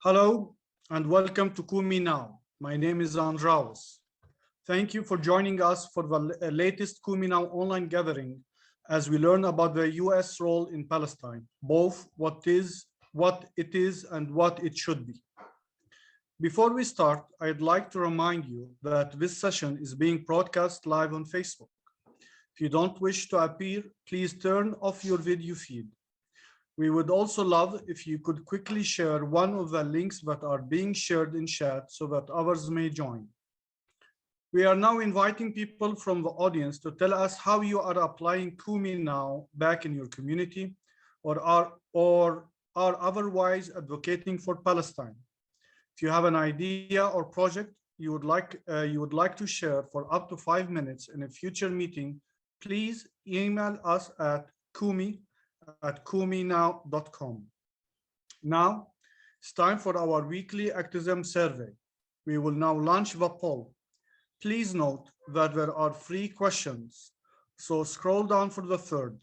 Hello and welcome to Kumi Now. My name is Andraus. Thank you for joining us for the latest Kumi Now online gathering as we learn about the US role in Palestine, both what it is and what it should be. Before we start, I'd like to remind you that this session is being broadcast live on Facebook. If you don't wish to appear, please turn off your video feed. We would also love if you could quickly share one of the links that are being shared in chat so that others may join. We are now inviting people from the audience to tell us how you are applying Kumi Now back in your community or are otherwise advocating for Palestine. If you have an idea or project you would like to share for up to 5 minutes in a future meeting, please email us at kuminow.com. Now, it's time for our weekly activism survey. We will now launch the poll. Please note that there are 3 questions, so scroll down for the third.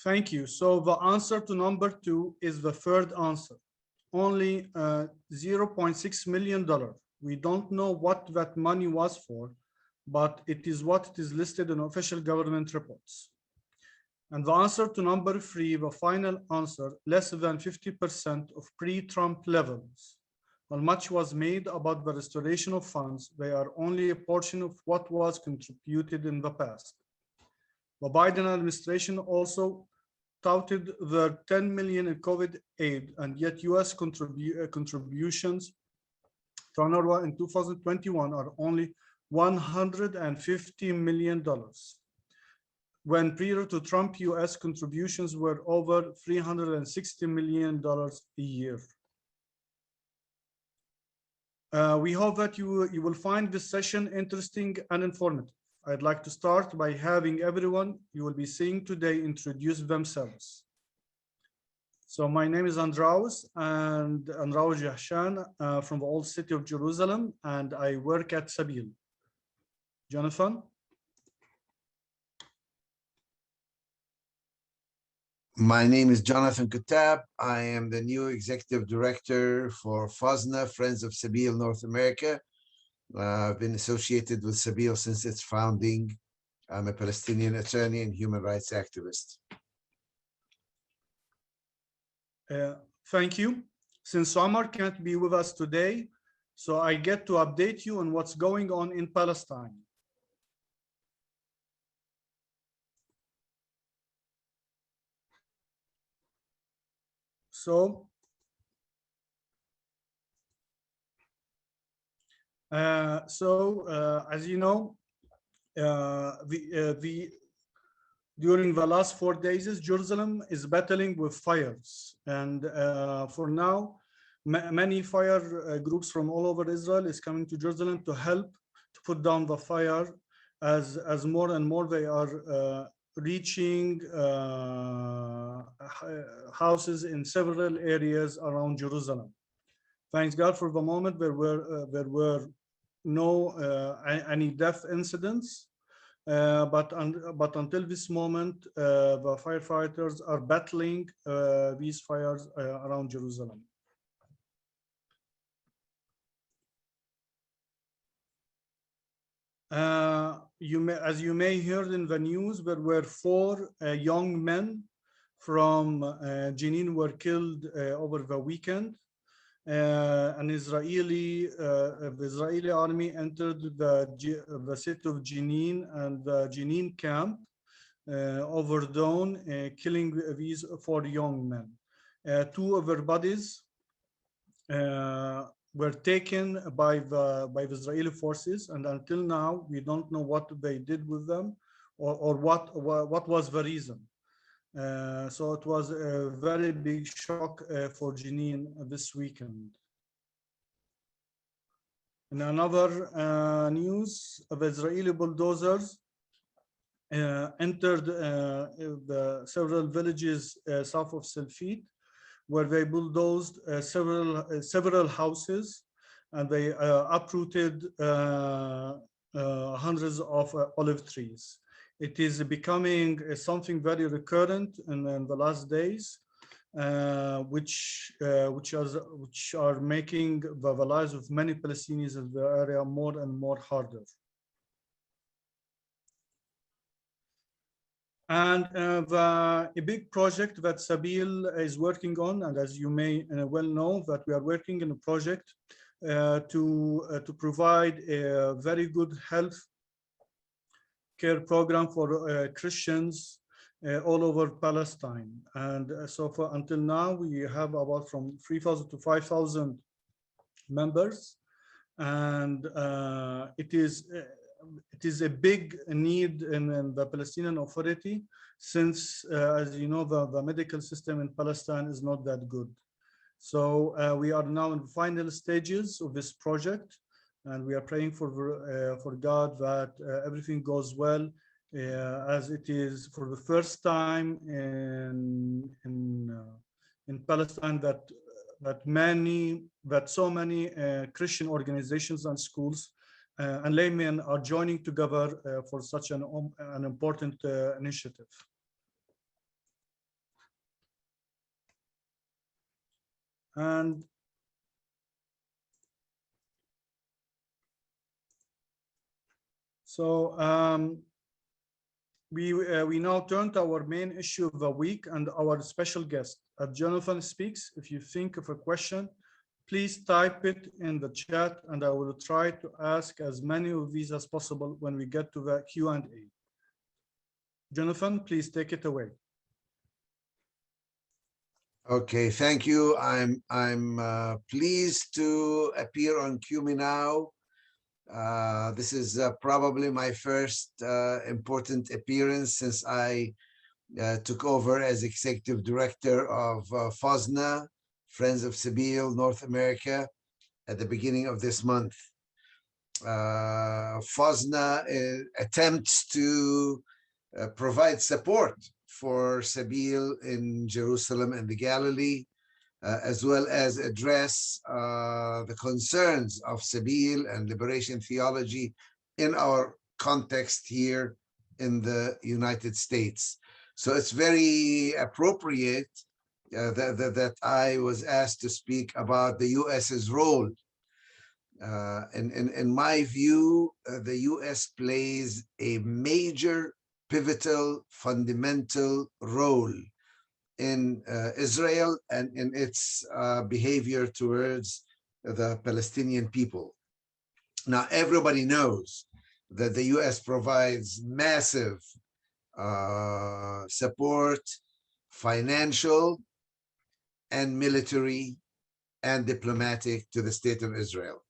Thank you. So the answer to number 2 is the third answer. Only $0.6 million. We don't know what that money was for, but it is what it is listed in official government reports. And the answer to number 3, the final answer, less than 50% of pre-Trump levels. While much was made about the restoration of funds, they are only a portion of what was contributed in the past. The Biden administration also touted the $10 million in COVID aid, and yet US contributions to UNRWA in 2021 are only $150 million. When prior to Trump, US contributions were over $360 million a year. We hope that you will find this session interesting and informative. I'd like to start by having everyone you will be seeing today introduce themselves. So my name is Andraus, and Andraus Jahshan from the old city of Jerusalem, and I work at Sabil. Jonathan? My name is Jonathan Kutab. I am the new executive director for FOSNA, Friends of Sabil North America. I've been associated with Sabil since its founding. I'm a Palestinian attorney and human rights activist. Thank you. Since Omar can't be with us today, so I get to update you on what's going on in Palestine. So, as you know, during the last 4 days, Jerusalem is battling with fires, and for now, many fire groups from all over Israel is coming to Jerusalem to help to put down the fire, as more and more they are reaching houses in several areas around Jerusalem. Thanks God for the moment there were no any death incidents, but until this moment the firefighters are battling these fires around Jerusalem. As you may heard in the news, there were 4 young men from Jenin were killed over the weekend. The Israeli army entered the city of Jenin and the Jenin camp over dawn, killing these 4 young men. 2 of their bodies were taken by the Israeli forces, and until now we don't know what they did with them, or what was the reason. So it was a very big shock for Jenin this weekend. In another news, the Israeli bulldozers entered the several villages south of Selfit, where they bulldozed several houses, and they uprooted hundreds of olive trees. It is becoming something very recurrent in the last days, which are making the lives of many Palestinians in the area more and more harder. And a big project that Sabil is working on, and as you may well know, that we are working in a project to provide a very good health care program for Christians all over Palestine. And so far, until now, we have about from 3,000 to 5,000 members, and it is a big need in the Palestinian Authority, since, as you know, the medical system in Palestine is not that good. So we are now in the final stages of this project, and we are praying for God that everything goes well, as it is for the first time in Palestine that so many Christian organizations and schools and laymen are joining together for such an important initiative. And so we now turn to our main issue of the week and our special guest. Jonathan speaks. If you think of a question, please type it in the chat, and I will try to ask as many of these as possible when we get to the Q&A. Jonathan, please take it away. Okay, thank you. I'm pleased to appear on Kumi now. This is probably my first important appearance since I took over as executive director of FOSNA, Friends of Sabil North America, at the beginning of this month. FOSNA attempts to provide support for Sabil in Jerusalem and the Galilee, as well as address the concerns of Sabil and liberation theology in our context here in the United States. So it's very appropriate that I was asked to speak about the US's role. In my view, the US plays a major, pivotal, fundamental role in Israel and in its behavior towards the Palestinian people. Now, everybody knows that the US provides massive support, financial and military and diplomatic, to the state of Israel.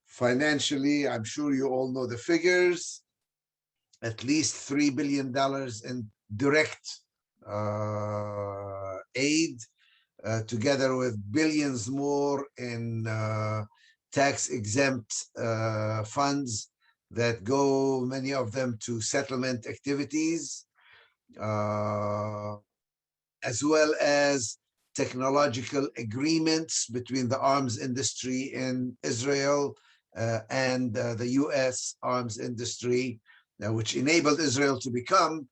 Financially, I'm sure you all know the figures, at least $3 billion in direct aid, together with billions more in tax-exempt funds that go, many of them, to settlement activities, as well as technological agreements between the arms industry in Israel and the US arms industry, which enabled Israel to become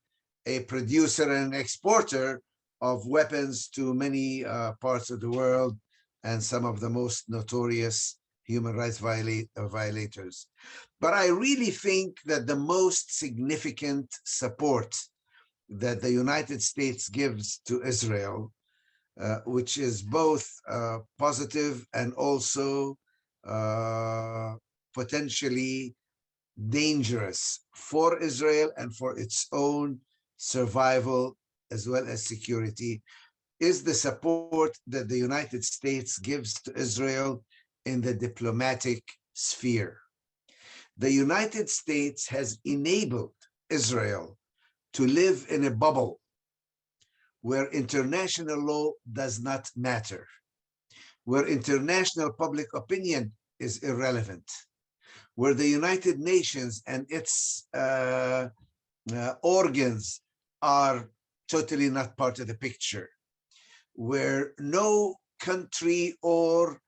a producer and exporter of weapons to many parts of the world, and some of the most notorious human rights violators. But I really think that the most significant support that the United States gives to Israel, which is both positive and also potentially dangerous for Israel and for its own survival as well as security, is the support that the United States gives to Israel in the diplomatic sphere. The United States has enabled Israel to live in a bubble where international law does not matter, where international public opinion is irrelevant, where the United Nations and its organs are totally not part of the picture, where no country or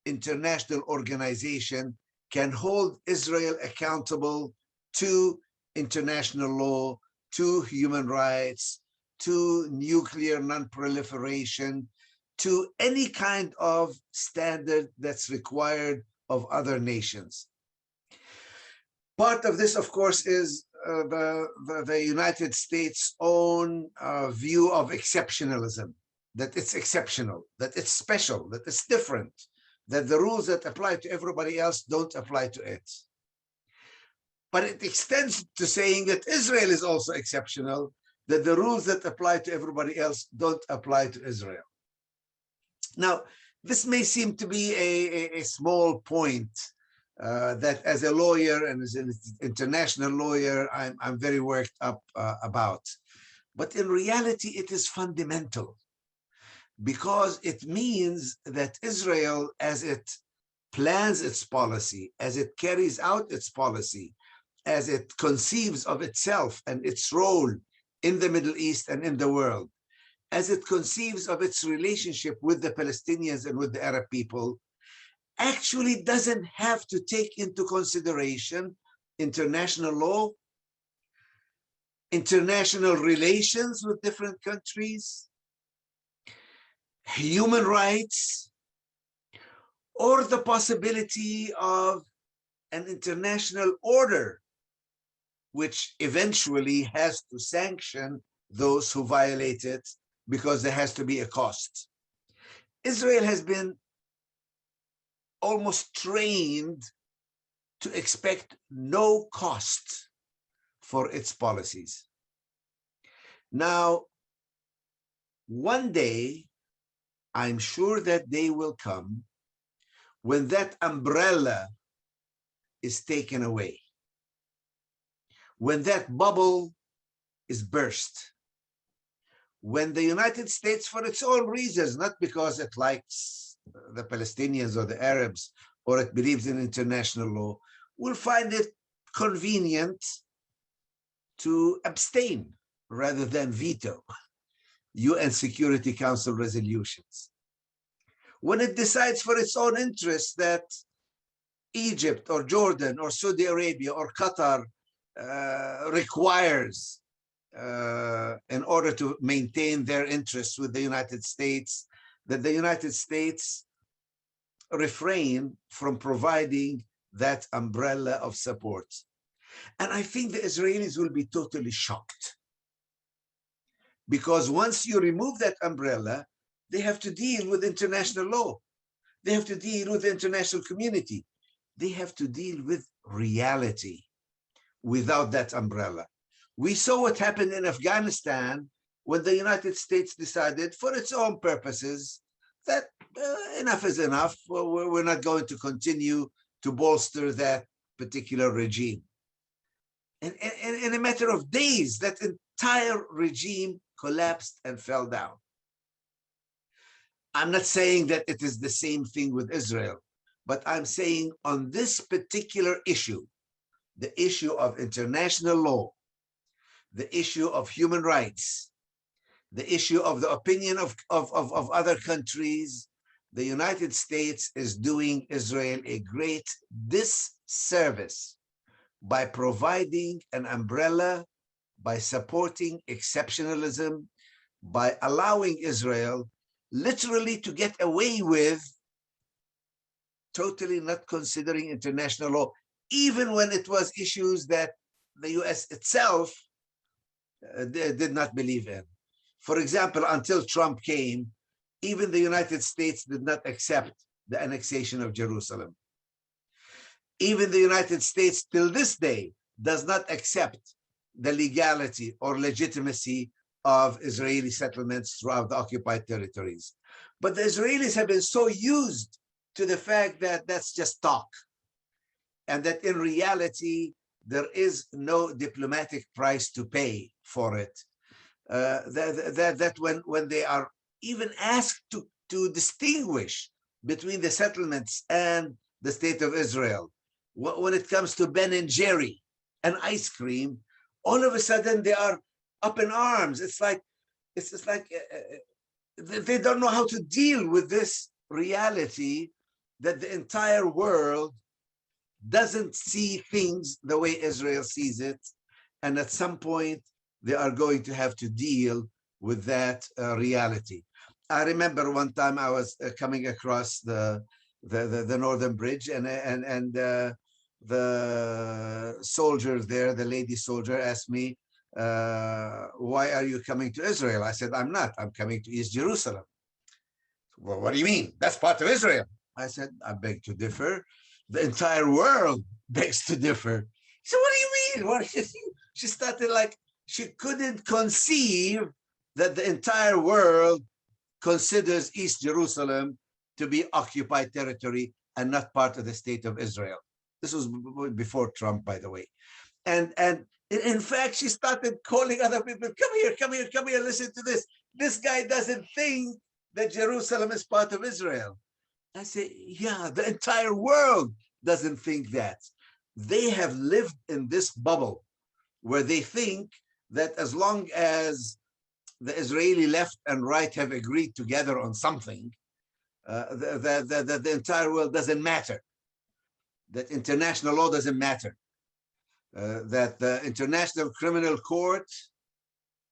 international organization can hold Israel accountable to international law, to human rights, to nuclear non-proliferation, to any kind of standard that's required of other nations. Part of this, of course, is the United States' own view of exceptionalism, that it's exceptional, that it's special, that it's different, that the rules that apply to everybody else don't apply to it. But it extends to saying that Israel is also exceptional, that the rules that apply to everybody else don't apply to Israel. Now, this may seem to be a small point that as a lawyer and as an international lawyer, I'm very worked up about. But in reality, it is fundamental, because it means that Israel, as it plans its policy, as it carries out its policy, as it conceives of itself and its role in the Middle East and in the world, as it conceives of its relationship with the Palestinians and with the Arab people, actually doesn't have to take into consideration international law, international relations with different countries, human rights, or the possibility of an international order which eventually has to sanction those who violate it, because there has to be a cost. Israel has been almost trained to expect no cost for its policies. Now, one day, I'm sure that day will come when that umbrella is taken away, when that bubble is burst, when the United States, for its own reasons, not because it likes the Palestinians or the Arabs or it believes in international law, will find it convenient to abstain rather than veto UN Security Council resolutions. When it decides for its own interests that Egypt or Jordan or Saudi Arabia or Qatar requires in order to maintain their interests with the United States, that the United States refrain from providing that umbrella of support. And I think the Israelis will be totally shocked, because once you remove that umbrella, they have to deal with international law. They have to deal with the international community. They have to deal with reality without that umbrella. We saw what happened in Afghanistan when the United States decided, for its own purposes, that enough is enough. We're not going to continue to bolster that particular regime. And in a matter of days, that entire regime collapsed and fell down. I'm not saying that it is the same thing with Israel, but I'm saying on this particular issue, the issue of international law, the issue of human rights, the issue of the opinion of other countries, the United States is doing Israel a great disservice by providing an umbrella, by supporting exceptionalism, by allowing Israel literally to get away with totally not considering international law, even when it was issues that the US itself did not believe in. For example, until Trump came, even the United States did not accept the annexation of Jerusalem. Even the United States till this day does not accept the legality or legitimacy of Israeli settlements throughout the occupied territories. But the Israelis have been so used to the fact that that's just talk, and that in reality, there is no diplomatic price to pay for it. That when they are even asked to distinguish between the settlements and the state of Israel, when it comes to Ben and Jerry and ice cream, all of a sudden they are up in arms. It's just like they don't know how to deal with this reality that the entire world doesn't see things the way Israel sees it, and at some point they are going to have to deal with that reality. I remember one time I was coming across the Northern Bridge, and the soldiers there, the lady soldier, asked me, "Why are you coming to Israel?" I said, "I'm not. I'm coming to East Jerusalem." "Well, what do you mean? That's part of Israel." I said, "I beg to differ. The entire world begs to differ." So what do you mean? What do you think? She started like she couldn't conceive that the entire world considers East Jerusalem to be occupied territory and not part of the state of Israel. This was before Trump, by the way. And in fact, she started calling other people, come here, listen to this. This guy doesn't think that Jerusalem is part of Israel. I say, yeah, the entire world doesn't think that. They have lived in this bubble where they think that as long as the Israeli left and right have agreed together on something, that the entire world doesn't matter, that international law doesn't matter, that the International Criminal Court,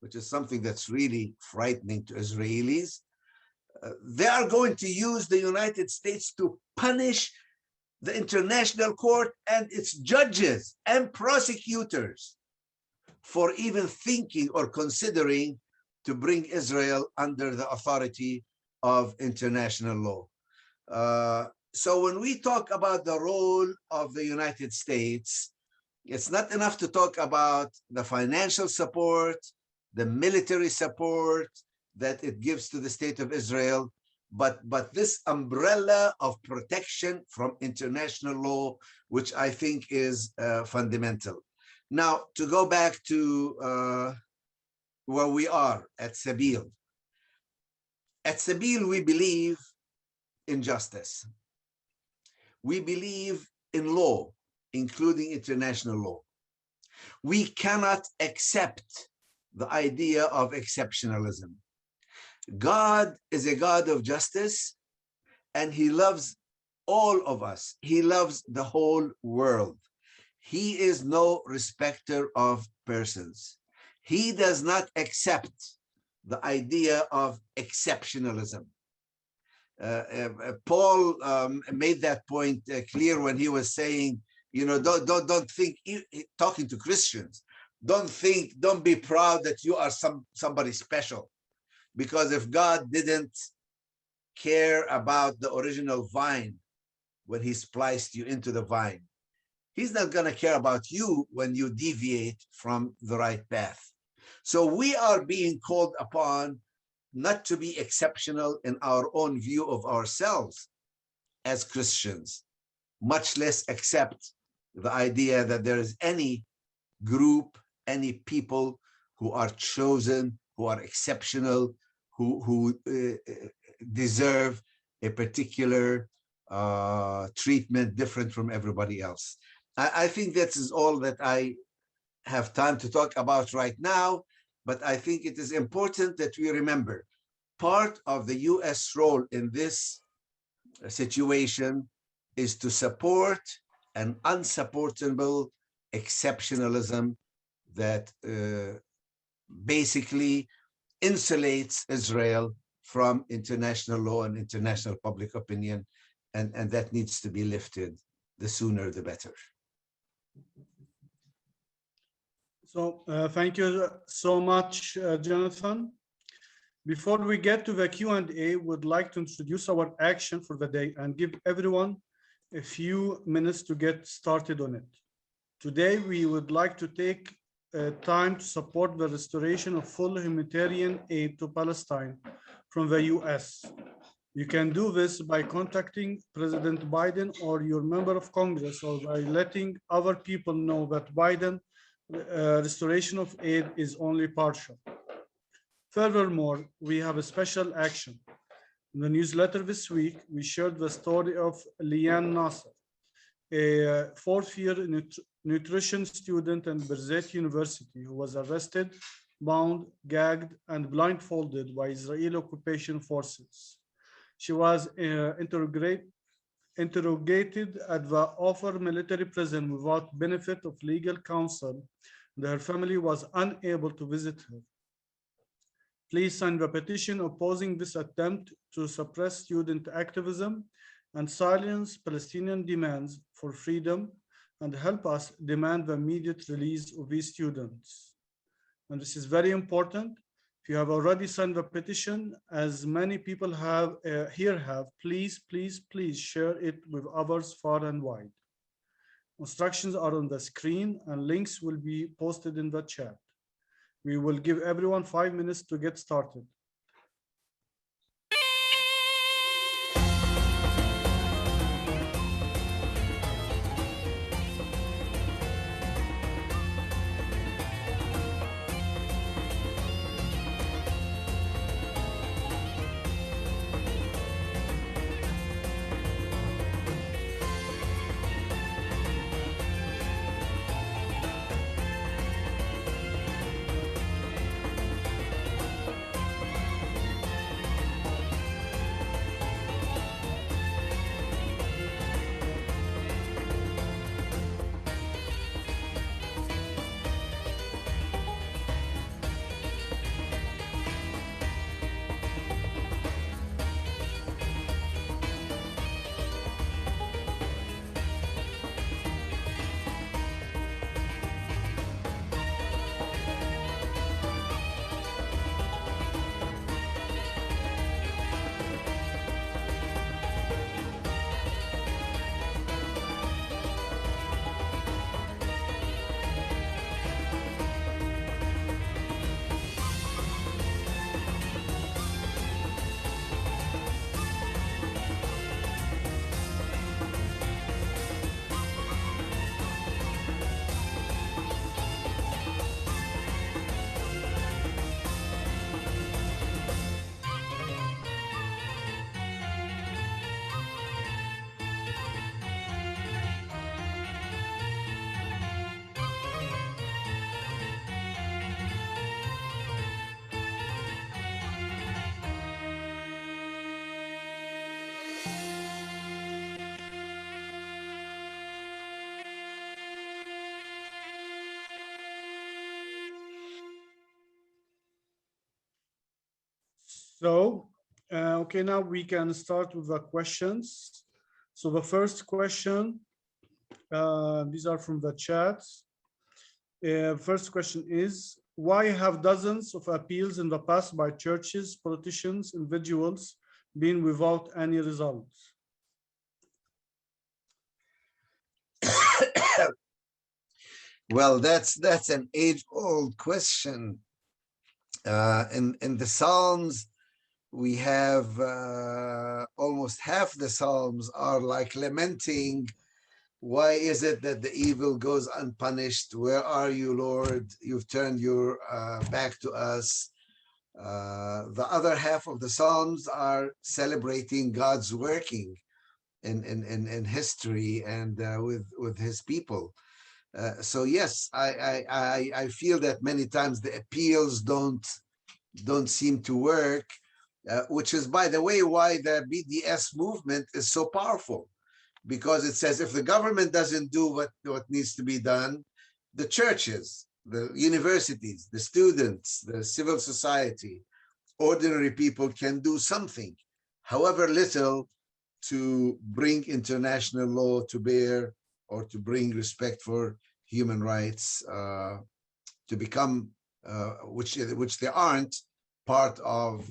which is something that's really frightening to Israelis, they are going to use the United States to punish the International Court and its judges and prosecutors for even thinking or considering to bring Israel under the authority of international law. So when we talk about the role of the United States, it's not enough to talk about the financial support, the military support that it gives to the state of Israel, but this umbrella of protection from international law, which I think is fundamental. Now, to go back to where we are at Sabil. At Sabil, we believe in justice. We believe in law, including international law. We cannot accept the idea of exceptionalism. God is a God of justice, and he loves all of us. He loves the whole world. He is no respecter of persons. He does not accept the idea of exceptionalism. Paul made that point clear when he was saying, you know, don't think, talking to Christians, don't be proud that you are somebody special, because if God didn't care about the original vine when he spliced you into the vine, he's not going to care about you when you deviate from the right path. So we are being called upon not to be exceptional in our own view of ourselves as Christians, much less accept the idea that there is any group, any people who are chosen, who are exceptional, who deserve a particular treatment different from everybody else. I think that is all that I have time to talk about right now, but I think it is important that we remember part of the US role in this situation is to support an unsupportable exceptionalism that basically insulates Israel from international law and international public opinion, and that needs to be lifted. The sooner, the better. So thank you so much, Jonathan. Before we get to the Q&A, we'd like to introduce our action for the day and give everyone a few minutes to get started on it. Today, we would like to take time to support the restoration of full humanitarian aid to Palestine from the US. You can do this by contacting President Biden or your member of Congress, or by letting other people know that Biden restoration of aid is only partial. Furthermore, we have a special action. In the newsletter this week, we shared the story of Liane Nasser, a fourth-year nutrition student at Birzeit University who was arrested, bound, gagged, and blindfolded by Israeli occupation forces. She was interrogated at the Offer military prison without benefit of legal counsel, and her family was unable to visit her. Please sign the petition opposing this attempt to suppress student activism and silence Palestinian demands for freedom, and help us demand the immediate release of these students. And this is very important. If you have already signed the petition, as many people have please, please, please share it with others far and wide. Instructions are on the screen and links will be posted in the chat. We will give everyone 5 minutes to get started. So, okay, now we can start with the questions. So the first question, these are from the chat. First question is, why have dozens of appeals in the past by churches, politicians, individuals been without any results? Well, that's an age-old question. In the Psalms, we have almost half the Psalms are like lamenting, why is it that the evil goes unpunished? Where are you, Lord? You've turned your back to us. The other half of the Psalms are celebrating God's working in history and with his people. So yes, I feel that many times the appeals don't seem to work, which is, by the way, why the BDS movement is so powerful, because it says if the government doesn't do what needs to be done, the churches, the universities, the students, the civil society, ordinary people can do something, however little, to bring international law to bear, or to bring respect for human rights to become, which they aren't, part of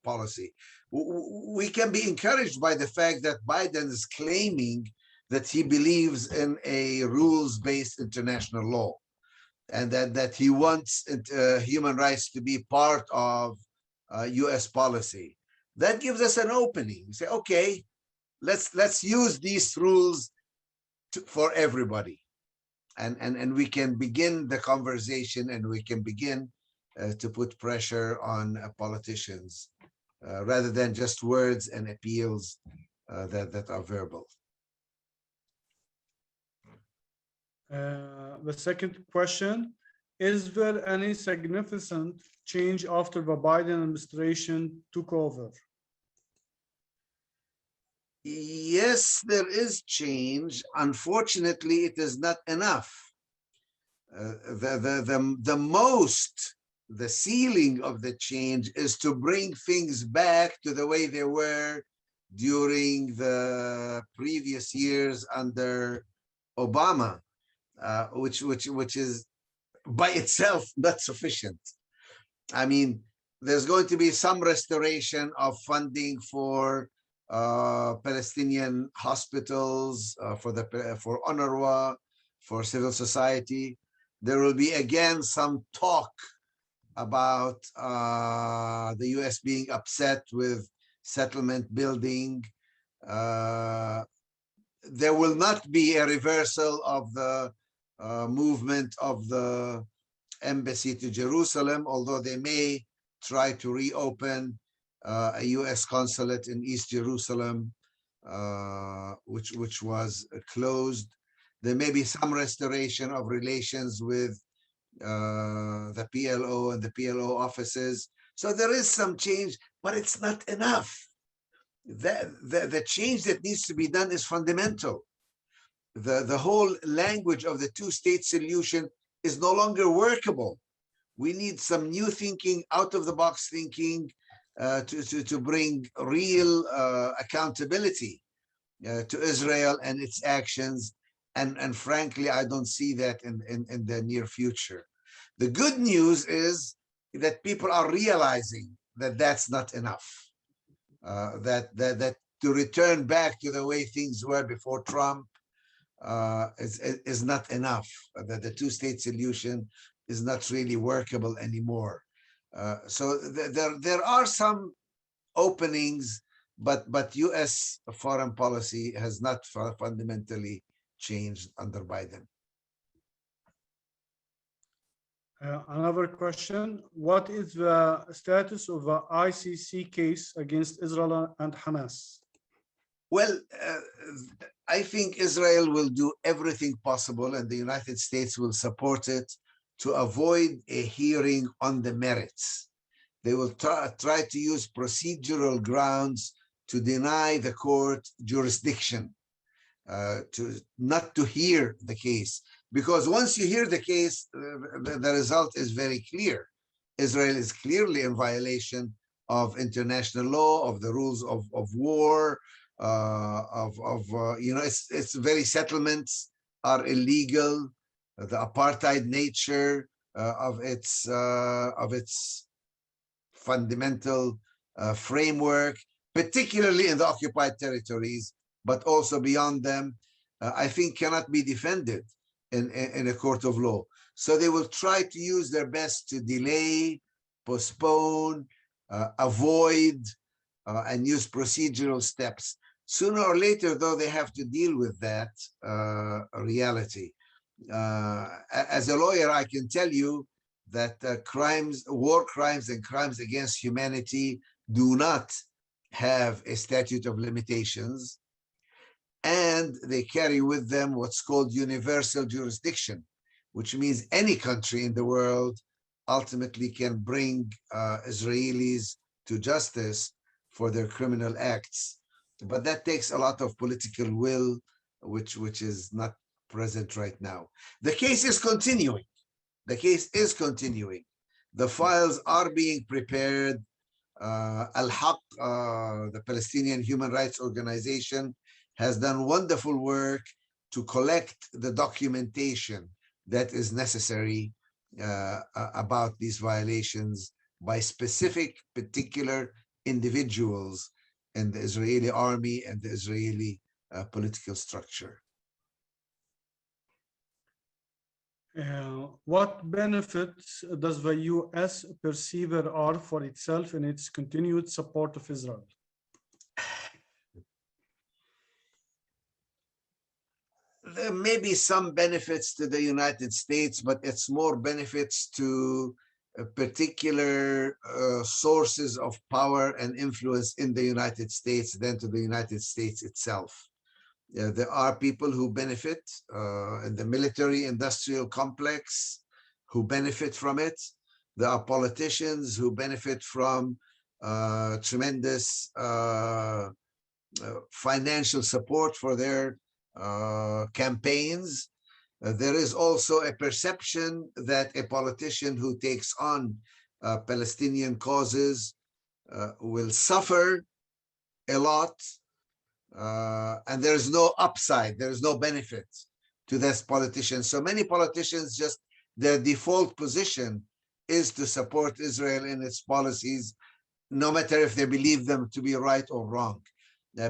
policy. We can be encouraged by the fact that Biden is claiming that he believes in a rules-based international law, and that he wants human rights to be part of US policy. that gives us an opening. We say, okay, let's use these rules for everybody, and we can begin the conversation, and we can begin to put pressure on politicians rather than just words and appeals that are verbal. The second question, is there any significant change after the Biden administration took over? Yes, there is change. Unfortunately, it is not enough. The ceiling of the change is to bring things back to the way they were during the previous years under Obama, which is by itself not sufficient. I mean, there's going to be some restoration of funding for Palestinian hospitals, for UNRWA, for civil society. There will be again some talk about the US being upset with settlement building. There will not be a reversal of the movement of the embassy to Jerusalem, although they may try to reopen a US consulate in East Jerusalem, which was closed. There may be some restoration of relations with the PLO and the PLO offices. So there is some change, but it's not enough. The change that needs to be done is fundamental. The whole language of the two-state solution is no longer workable. We need some new thinking, out-of-the-box thinking to bring real accountability to Israel and its actions. And frankly, I don't see that in the near future. The good news is that people are realizing that that's not enough, that to return back to the way things were before Trump is not enough, that the two-state solution is not really workable anymore. So there are some openings, but U.S. foreign policy has not fundamentally changed under Biden. Another question, what is the status of the ICC case against Israel and Hamas? Well, I think Israel will do everything possible, and the United States will support it, to avoid a hearing on the merits. They will try to use procedural grounds to deny the court jurisdiction, not to hear the case. Because once you hear the case, the result is very clear. Israel is clearly in violation of international law, of the rules of war, its very settlements are illegal. The apartheid nature of its fundamental framework, particularly in the occupied territories, but also beyond them, I think cannot be defended in a court of law. So they will try to use their best to delay, postpone, avoid, and use procedural steps. Sooner or later, though, they have to deal with that reality. As a lawyer, I can tell you that war crimes and crimes against humanity do not have a statute of limitations, and they carry with them what's called universal jurisdiction, which means any country in the world ultimately can bring Israelis to justice for their criminal acts. But that takes a lot of political will, which is not present right now. The case is continuing. The case is continuing. The files are being prepared. Al-Haq, the Palestinian human rights organization, has done wonderful work to collect the documentation that is necessary about these violations by specific, particular individuals in the Israeli army and the Israeli political structure. What benefits does the U.S. perceive there are for itself in its continued support of Israel? There may be some benefits to the United States, but it's more benefits to particular sources of power and influence in the United States than to the United States itself. There are people who benefit in the military industrial complex who benefit from it. There are politicians who benefit from tremendous financial support for their campaigns. There is also a perception that a politician who takes on Palestinian causes will suffer a lot, and there is no upside, there is no benefit to this politician. So many politicians, just their default position is to support Israel in its policies, no matter if they believe them to be right or wrong.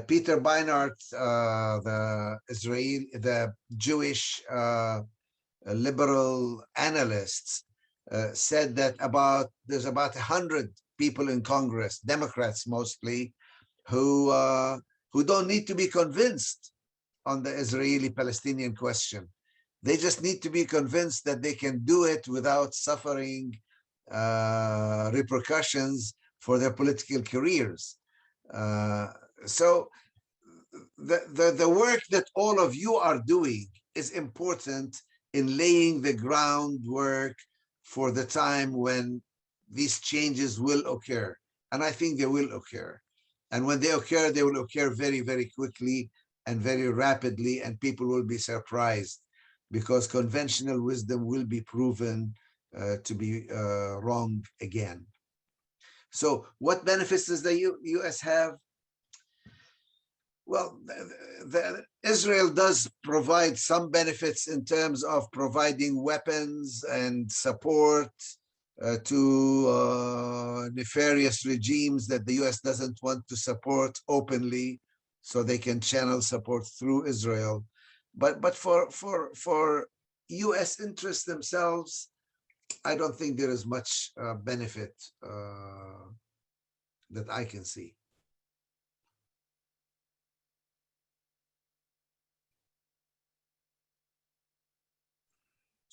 Peter Beinart, the Jewish liberal analysts, said that there's about 100 people in Congress, Democrats mostly, who don't need to be convinced on the Israeli-Palestinian question. They just need to be convinced that they can do it without suffering repercussions for their political careers. So the work that all of you are doing is important in laying the groundwork for the time when these changes will occur. And I think they will occur. And when they will occur very, very quickly and very rapidly, and people will be surprised because conventional wisdom will be proven to be wrong again. So what benefits does the U.S. have? Well, Israel does provide some benefits in terms of providing weapons and support to nefarious regimes that the U.S. doesn't want to support openly, so they can channel support through Israel. But for U.S. interests themselves, I don't think there is much benefit that I can see.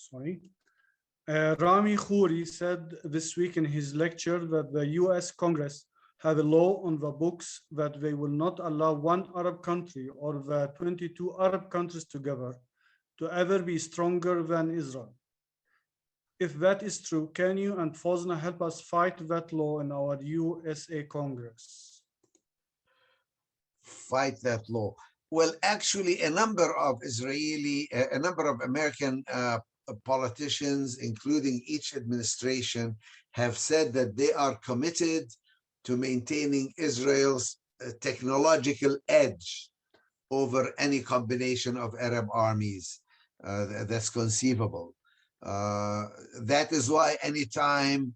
Sorry. Rami Khouri said this week in his lecture that the US Congress have a law on the books that they will not allow one Arab country or the 22 Arab countries together to ever be stronger than Israel. If that is true, can you and Fozna help us fight that law in our USA Congress? Fight that law? Well, actually, a number of American politicians, including each administration, have said that they are committed to maintaining Israel's technological edge over any combination of Arab armies that's conceivable. That is why anytime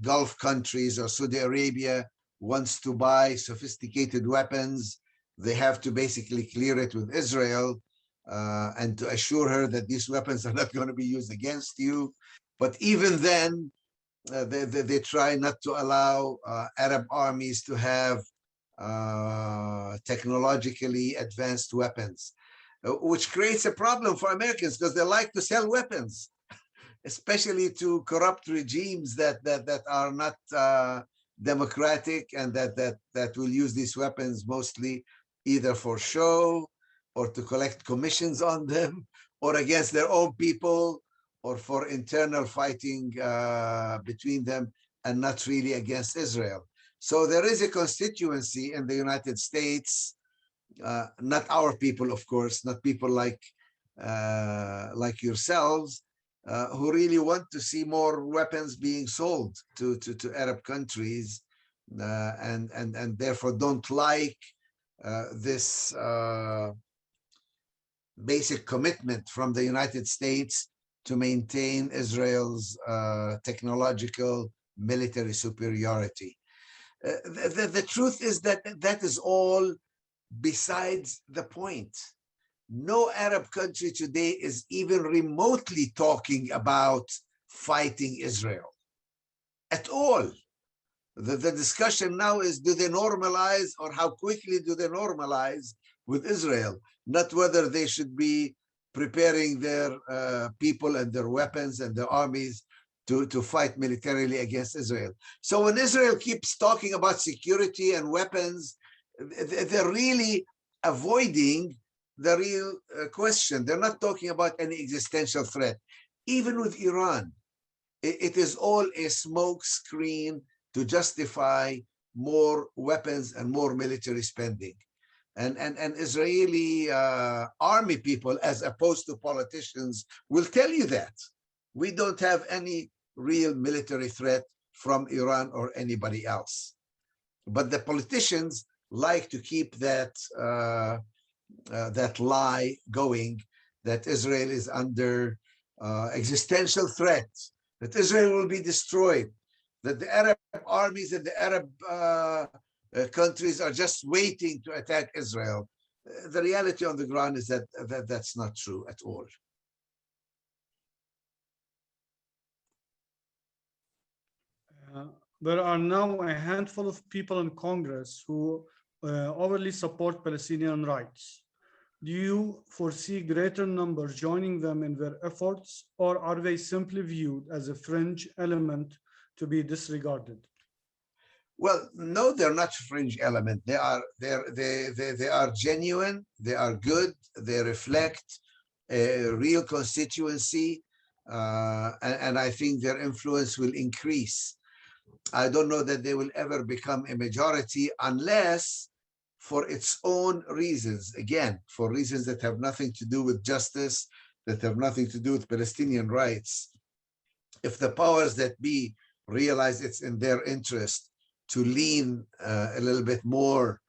Gulf countries or Saudi Arabia wants to buy sophisticated weapons, they have to basically clear it with Israel and to assure her that these weapons are not going to be used against you. But even then, they try not to allow Arab armies to have technologically advanced weapons, which creates a problem for Americans because they like to sell weapons, especially to corrupt regimes that are not democratic and that will use these weapons mostly either for show or to collect commissions on them or against their own people or for internal fighting between them and not really against Israel. So there is a constituency in the United States, not our people, of course, not people like yourselves, who really want to see more weapons being sold to Arab countries, and therefore don't like this basic commitment from the United States to maintain Israel's technological military superiority. The truth is that that is all besides the point. No Arab country today is even remotely talking about fighting Israel at all. The discussion now is, do they normalize, or how quickly do they normalize with Israel, not whether they should be preparing their people and their weapons and their armies to fight militarily against Israel. So when Israel keeps talking about security and weapons, they're really avoiding the real question. They're not talking about any existential threat. Even with Iran, it is all a smoke screen to justify more weapons and more military spending. And Israeli army people, as opposed to politicians, will tell you that. We don't have any real military threat from Iran or anybody else. But the politicians like to keep that lie going, that Israel is under existential threat, that Israel will be destroyed, that the Arab armies and the Arab countries are just waiting to attack Israel. The reality on the ground is that that's not true at all. There are now a handful of people in Congress who overly support Palestinian rights. Do you foresee greater numbers joining them in their efforts, or are they simply viewed as a fringe element to be disregarded? Well, no, they're not fringe element. They are genuine. They are good. They reflect a real constituency, and I think their influence will increase. I don't know that they will ever become a majority unless, for its own reasons, again, for reasons that have nothing to do with justice, that have nothing to do with Palestinian rights. If the powers that be realize it's in their interest to lean a little bit more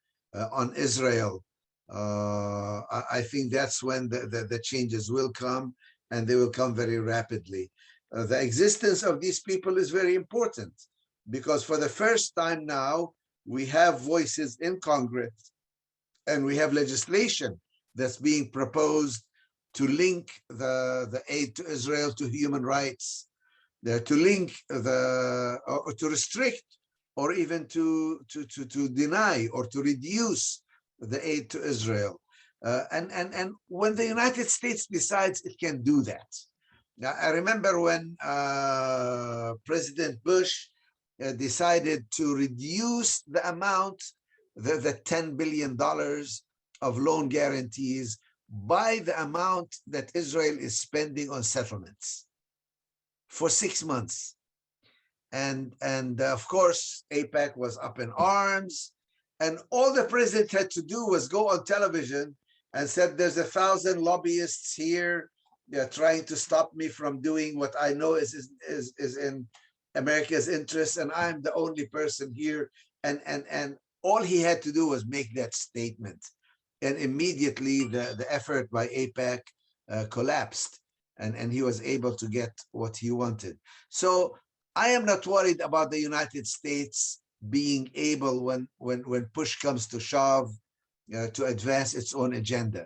on Israel, I think that's when the changes will come, and they will come very rapidly. The existence of these people is very important, because for the first time now, we have voices in Congress, and we have legislation that's being proposed to link the aid to Israel to human rights, to link or to restrict, or even to deny or to reduce the aid to Israel. And when the United States decides, it can do that. Now, I remember when President Bush decided to reduce the amount, the $10 billion of loan guarantees, by the amount that Israel is spending on settlements for 6 months. And of course, AIPAC was up in arms, and all the president had to do was go on television and said, there's 1,000 lobbyists here, they're trying to stop me from doing what I know is in America's interest, and I'm the only person here. And all he had to do was make that statement, and immediately the effort by AIPAC collapsed, and he was able to get what he wanted. So I am not worried about the United States being able, when push comes to shove, to advance its own agenda.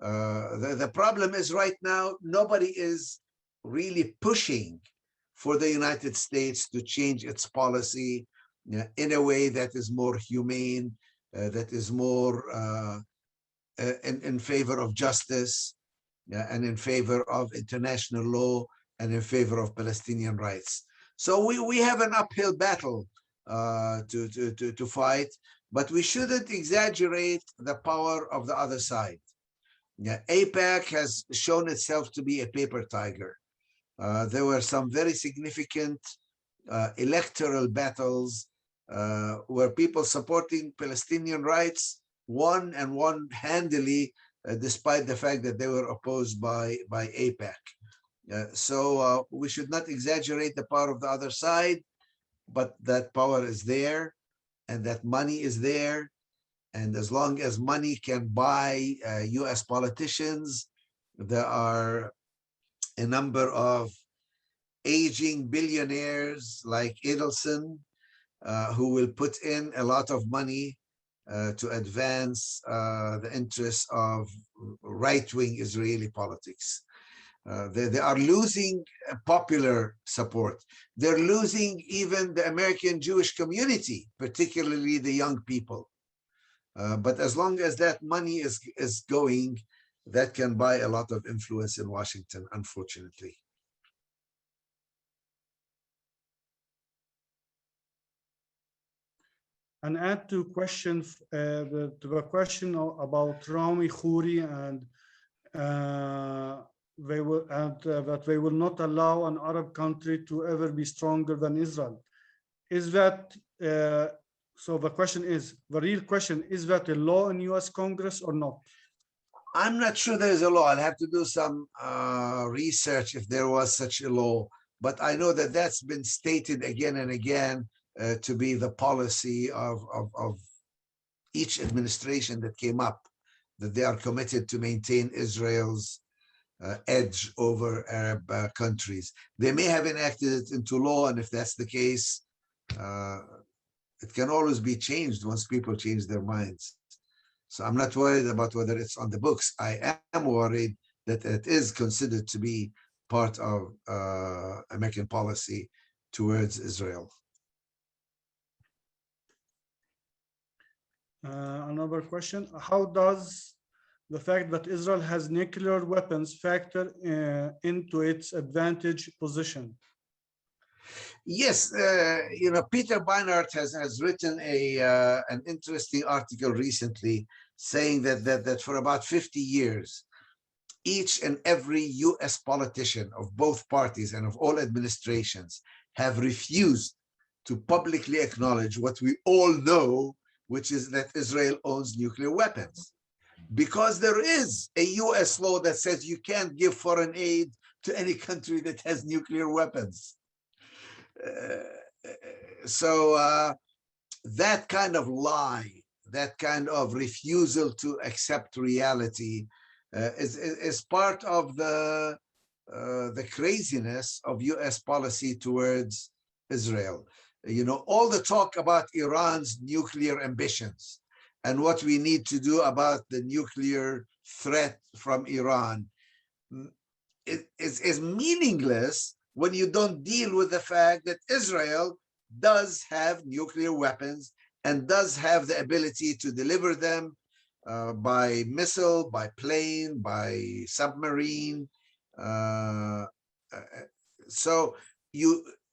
The problem is, right now, nobody is really pushing for the United States to change its policy in a way that is more humane, that is more in favor of justice, and in favor of international law, and in favor of Palestinian rights. So we have an uphill battle to fight, but we shouldn't exaggerate the power of the other side. AIPAC has shown itself to be a paper tiger. There were some very significant electoral battles where people supporting Palestinian rights won, and won handily, despite the fact that they were opposed by AIPAC. So we should not exaggerate the power of the other side, but that power is there, and that money is there. And as long as money can buy US politicians, there are a number of aging billionaires like Edelson who will put in a lot of money to advance the interests of right-wing Israeli politics. They are losing popular support. They're losing even the American Jewish community, particularly the young people. But as long as that money is going, that can buy a lot of influence in Washington, unfortunately. And add to question to the question about Rami Khouri and that they will not allow an Arab country to ever be stronger than Israel. Is that so? The question is, the real question is, that a law in U.S. Congress or not? I'm not sure there's a law. I'll have to do some research if there was such a law. But I know that that's been stated again and again to be the policy of each administration that came up, that they are committed to maintain Israel's edge over Arab countries. They may have enacted it into law, and if that's the case, it can always be changed once people change their minds. So I'm not worried about whether it's on the books. I am worried that it is considered to be part of American policy towards Israel. Another question: how does the fact that Israel has nuclear weapons factor into its advantage position? Yes, Peter Beinart has written an interesting article recently saying that for about 50 years, each and every US politician of both parties and of all administrations have refused to publicly acknowledge what we all know, which is that Israel owns nuclear weapons. Because there is a US law that says you can't give foreign aid to any country that has nuclear weapons. So that kind of lie, that kind of refusal to accept reality is part of the craziness of US policy towards Israel. All the talk about Iran's nuclear ambitions and what we need to do about the nuclear threat from Iran is meaningless when you don't deal with the fact that Israel does have nuclear weapons and does have the ability to deliver them by missile, by plane, by submarine. So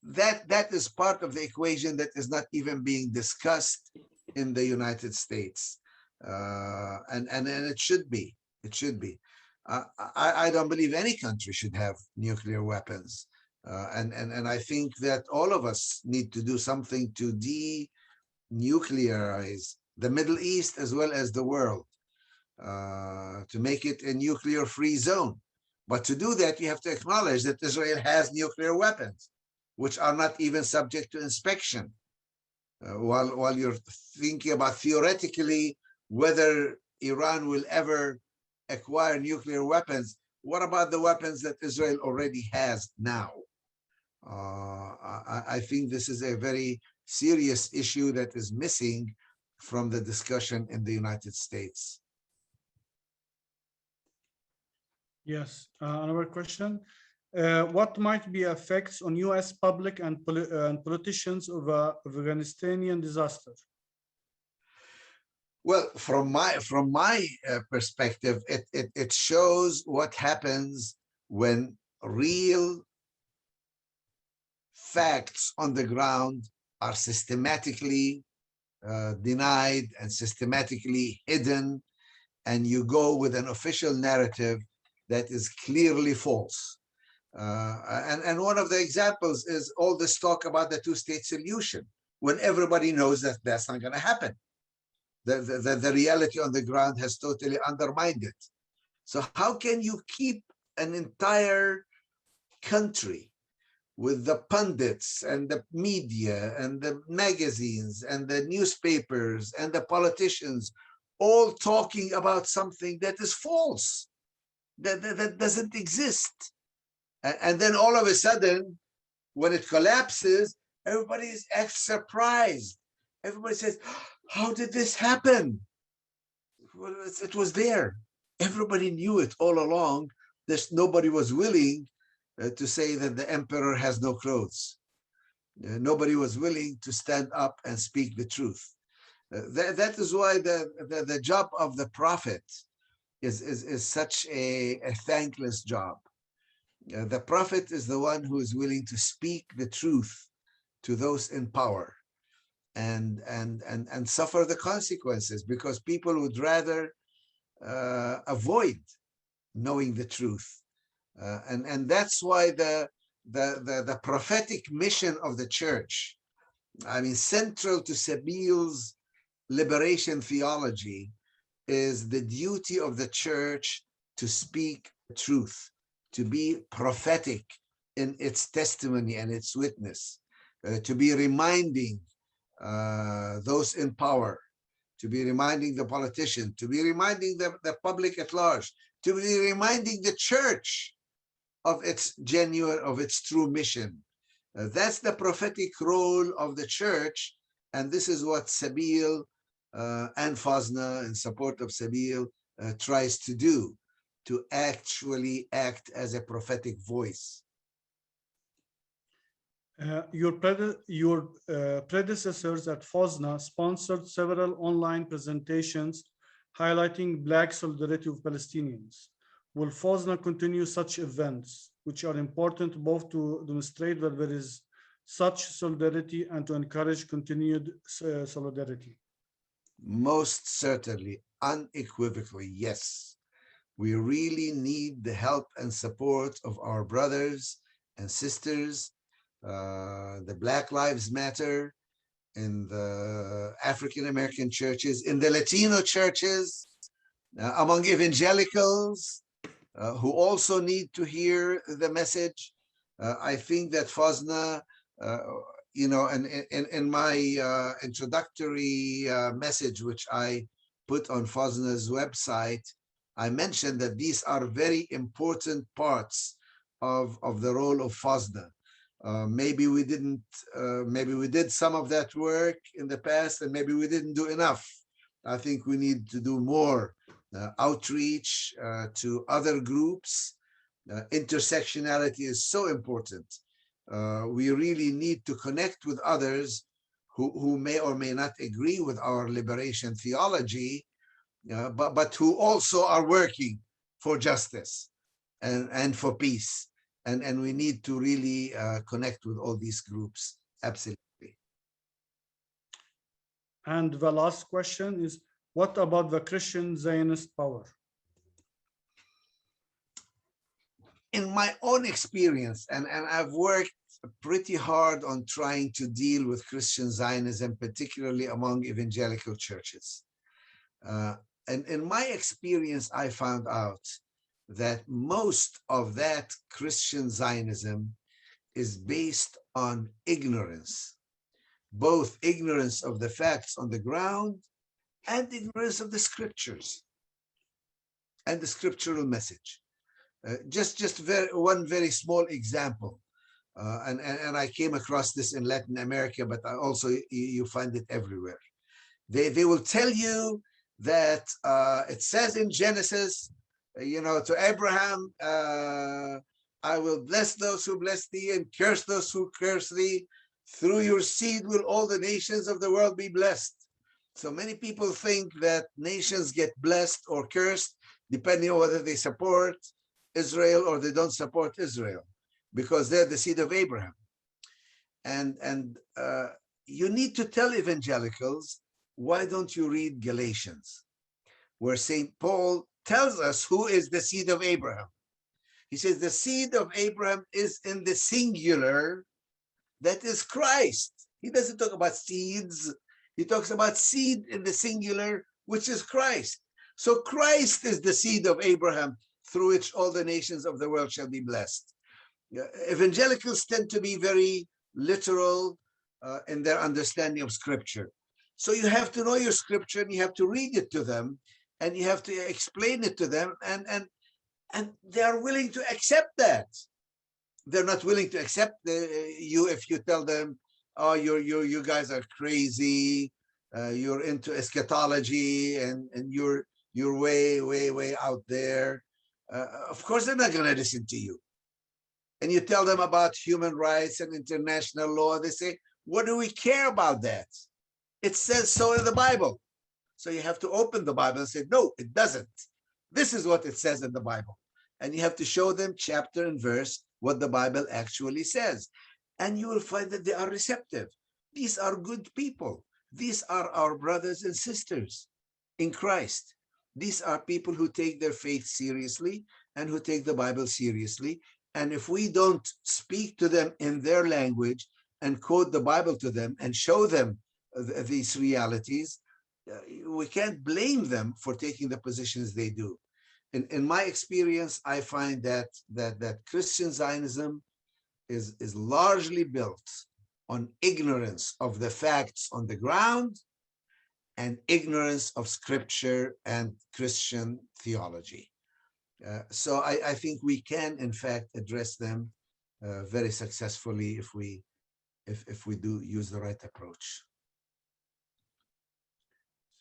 that is part of the equation that is not even being discussed in the United States, and it should be. It should be. I don't believe any country should have nuclear weapons. And I think that all of us need to do something to denuclearize the Middle East as well as the world, to make it a nuclear-free zone. But to do that, you have to acknowledge that Israel has nuclear weapons, which are not even subject to inspection. While you're thinking about theoretically whether Iran will ever acquire nuclear weapons, what about the weapons that Israel already has now? I think this is a very serious issue that is missing from the discussion in the United States. Yes, another question. What might be effects on U.S. public and politicians of the Afghanistanian disaster? Well, from my perspective, it shows what happens when real facts on the ground are systematically denied and systematically hidden, and you go with an official narrative that is clearly false. And one of the examples is all this talk about the two-state solution, when everybody knows that that's not going to happen. The reality on the ground has totally undermined it. So how can you keep an entire country with the pundits and the media and the magazines and the newspapers and the politicians all talking about something that is false, that doesn't exist? And then all of a sudden, when it collapses, everybody is surprised. Everybody says, How did this happen? Well, it was there. Everybody knew it all along. Nobody was willing to say that the emperor has no clothes. Nobody was willing to stand up and speak the truth. That is why the job of the prophet is such a thankless job. The prophet is the one who is willing to speak the truth to those in power and suffer the consequences, because people would rather avoid knowing the truth. And that's why the prophetic mission of the church, I mean, central to Sabil's liberation theology, is the duty of the church to speak the truth, to be prophetic in its testimony and its witness, to be reminding those in power, to be reminding the politician, to be reminding the public at large, to be reminding the church of its genuine, of its true mission. That's the prophetic role of the church, and this is what Sabil and Fazna, in support of Sabil, tries to do, to actually act as a prophetic voice. Your predecessors at Fazna sponsored several online presentations highlighting Black solidarity with Palestinians. Will Fazna continue such events, which are important both to demonstrate that there is such solidarity and to encourage continued solidarity? Most certainly, unequivocally, yes. We really need the help and support of our brothers and sisters, the Black Lives Matter, in the African American churches, in the Latino churches, among evangelicals, who also need to hear the message. I think that Fazna, in my introductory message, which I put on Fazna's website, I mentioned that these are very important parts of the role of Fazna. Maybe we didn't, maybe we did some of that work in the past, and maybe we didn't do enough. I think we need to do more outreach to other groups. Intersectionality is so important. We really need to connect with others who may or may not agree with our liberation theology, but who also are working for justice and for peace. And we need to really connect with all these groups. Absolutely. And the last question is, what about the Christian Zionist power? In my own experience, and I've worked pretty hard on trying to deal with Christian Zionism, particularly among evangelical churches. And in my experience, I found out that most of that Christian Zionism is based on ignorance, both ignorance of the facts on the ground and ignorance of the scriptures and the scriptural message. One very small example, and I came across this in Latin America, but you find it everywhere. They will tell you that it says in Genesis, to Abraham, I will bless those who bless thee and curse those who curse thee. Through your seed will all the nations of the world be blessed. So many people think that nations get blessed or cursed depending on whether they support Israel or they don't support Israel, because they're the seed of Abraham. And you need to tell evangelicals, why don't you read Galatians, where St. Paul tells us who is the seed of Abraham. He says the seed of Abraham is in the singular, that is Christ. He doesn't talk about seeds. He talks about seed in the singular, which is Christ. So Christ is the seed of Abraham, through which all the nations of the world shall be blessed. Evangelicals tend to be very literal in their understanding of scripture. So you have to know your scripture, and you have to read it to them, and you have to explain it to them, and they are willing to accept that. They're not willing to accept you if you tell them, oh, you guys are crazy, you're into eschatology, and you're way out there. Of course, they're not going to listen to you. And you tell them about human rights and international law. They say, what do we care about that? It says so in the Bible. So you have to open the Bible and say, no, it doesn't. This is what it says in the Bible. And you have to show them chapter and verse what the Bible actually says. And you will find that they are receptive. These are good people. These are our brothers and sisters in Christ. These are people who take their faith seriously and who take the Bible seriously. And if we don't speak to them in their language and quote the Bible to them and show them these realities, we can't blame them for taking the positions they do. In my experience, I find that Christian Zionism is largely built on ignorance of the facts on the ground and ignorance of scripture and Christian theology. So I think we can, in fact, address them very successfully if we do use the right approach.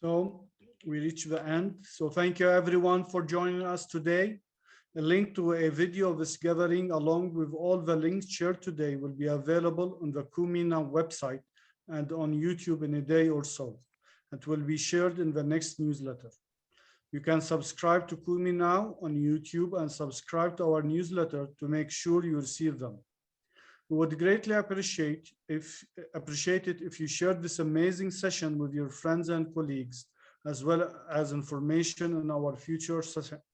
So we reach the end. So thank you everyone for joining us today. A link to a video of this gathering along with all the links shared today will be available on the Kumi Now website and on YouTube in a day or so. It will be shared in the next newsletter. You can subscribe to Kumi Now on YouTube and subscribe to our newsletter to make sure you receive them. We would greatly appreciate it if you shared this amazing session with your friends and colleagues, as well as information on our future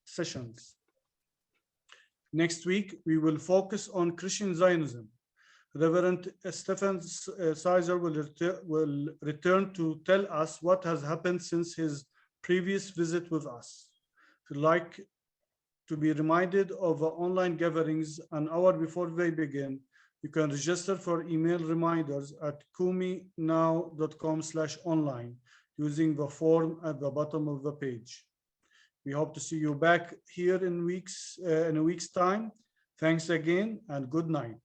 sessions. Next week, we will focus on Christian Zionism. Reverend Stephen Sizer will return to tell us what has happened since his previous visit with us. If you'd like to be reminded of the online gatherings an hour before they begin, you can register for email reminders at kuminow.com/online using the form at the bottom of the page. We hope to see you back here in a week's time. Thanks again and good night.